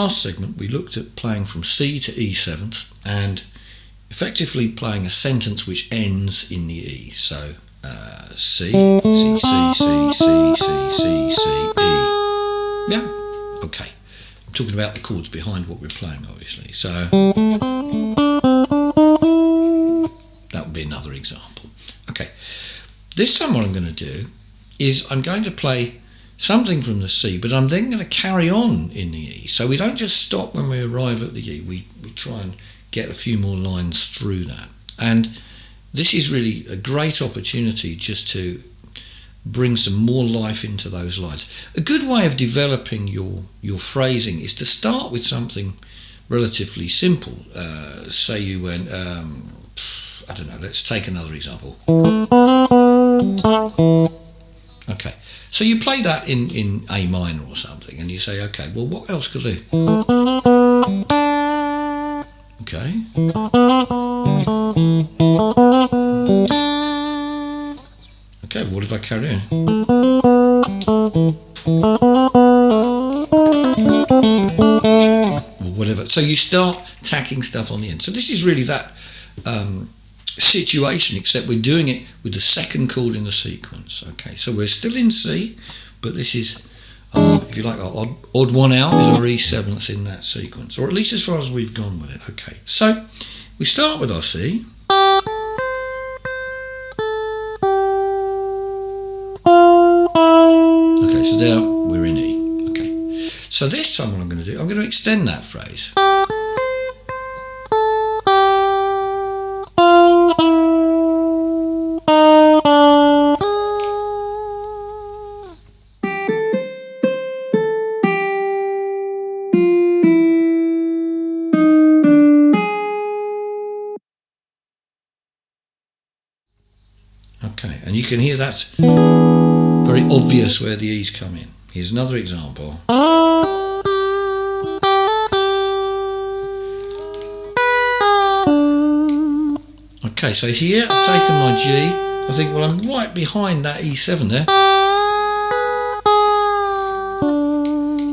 last segment, we looked at playing from C to E7th and effectively playing a sentence which ends in the E. So C, C, C, C, C, C, C, C, E. Yeah, okay. I'm talking about the chords behind what we're playing, obviously. So that would be another example. Okay. This time what I'm going to do is I'm going to play something from the C, but I'm then going to carry on in the E. So we don't just stop when we arrive at the E. We try and get a few more lines through that. And this is really a great opportunity just to bring some more life into those lines. A good way of developing your phrasing is to start with something relatively simple. Say you went, I don't know, let's take another example. Okay, so you play that in A minor or something, and you say, okay, well, what else could I do? Okay. Okay, what if I carry on? Or whatever. So you start tacking stuff on the end. So this is really that situation, except we're doing it with the second chord in the sequence. Okay, so we're still in C, but this is, if you like, our odd one out is our E7th in that sequence, or at least as far as we've gone with it. Okay, so we start with our C. Okay, so there we're in E. Okay, so this time what I'm going to do, I'm going to extend that phrase. Okay, and you can hear that's very obvious where the E's come in. Here's another example. Okay, so here I've taken my G. I think, well, I'm right behind that E7 there.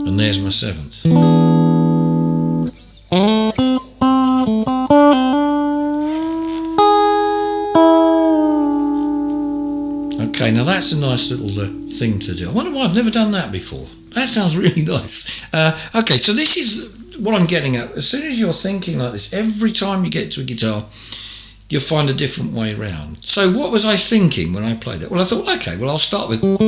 And there's my 7th. Okay, now that's a nice little thing to do. I wonder why I've never done that before. That sounds really nice. Okay, so this is what I'm getting at. As soon as you're thinking like this, every time you get to a guitar, you'll find a different way round. So what was I thinking when I played that? Well, I thought, okay, well, I'll start with... Well,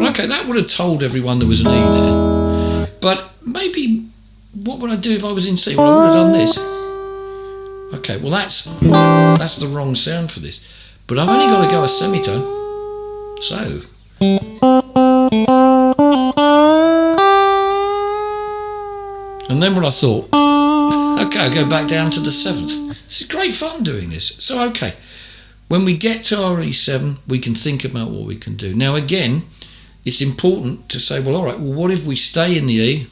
okay, that would have told everyone there was an E there. But maybe, what would I do if I was in C? Well, I would have done this. Okay, well that's the wrong sound for this. But I've only got to go a semitone. So. And then what I thought, okay, I'll go back down to the 7th. This is great fun doing this. So, okay, when we get to our E7, we can think about what we can do. Now, again, it's important to say, well, all right, well, what if we stay in the E?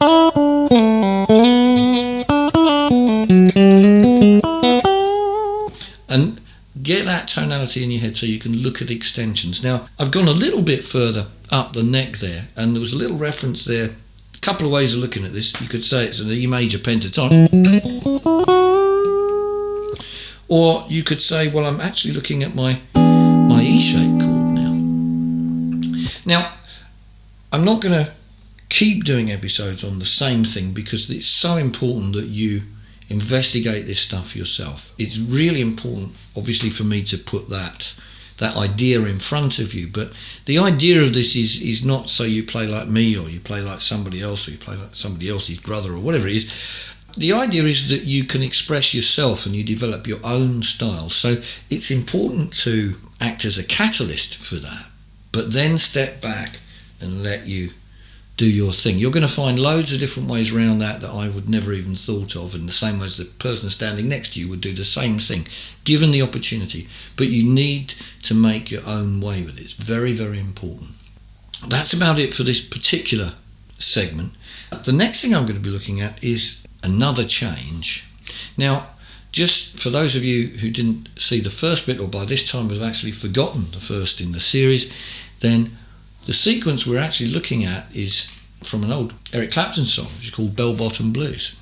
And get that tonality in your head so you can look at extensions. Now, I've gone a little bit further up the neck there, and there was a little reference there. A couple of ways of looking at this. You could say it's an E major pentatonic. Or you could say, well, I'm actually looking at my E-shaped chord now. Now, I'm not going to keep doing episodes on the same thing because it's so important that you investigate this stuff yourself. It's really important, obviously, for me to put that idea in front of you, but the idea of this is not so you play like me or you play like somebody else or you play like somebody else's brother or whatever it is. The idea is that you can express yourself and you develop your own style. So it's important to act as a catalyst for that, but then step back and let you do your thing. You're going to find loads of different ways around that I would never even thought of, in the same way as the person standing next to you would do the same thing, given the opportunity. But you need to make your own way with it. It's very, very important. That's about it for this particular segment. The next thing I'm going to be looking at is another change. Now, just for those of you who didn't see the first bit, or by this time have actually forgotten the first in the series, then the sequence we're actually looking at is from an old Eric Clapton song, which is called Bell Bottom Blues.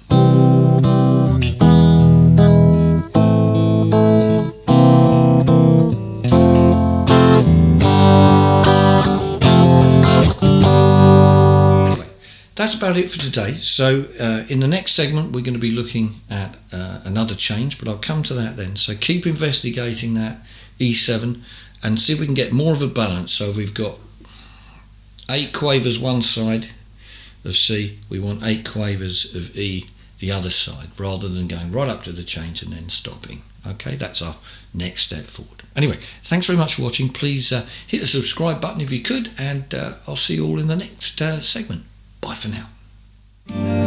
That's about it for today. So in the next segment we're going to be looking at another change, but I'll come to that then. So keep investigating that E7 and see if we can get more of a balance. So we've got 8 quavers one side of C, we want 8 quavers of E the other side, rather than going right up to the change and then stopping. Okay, that's our next step forward. Anyway, thanks very much for watching. Please hit the subscribe button if you could, and I'll see you all in the next segment. Bye for now.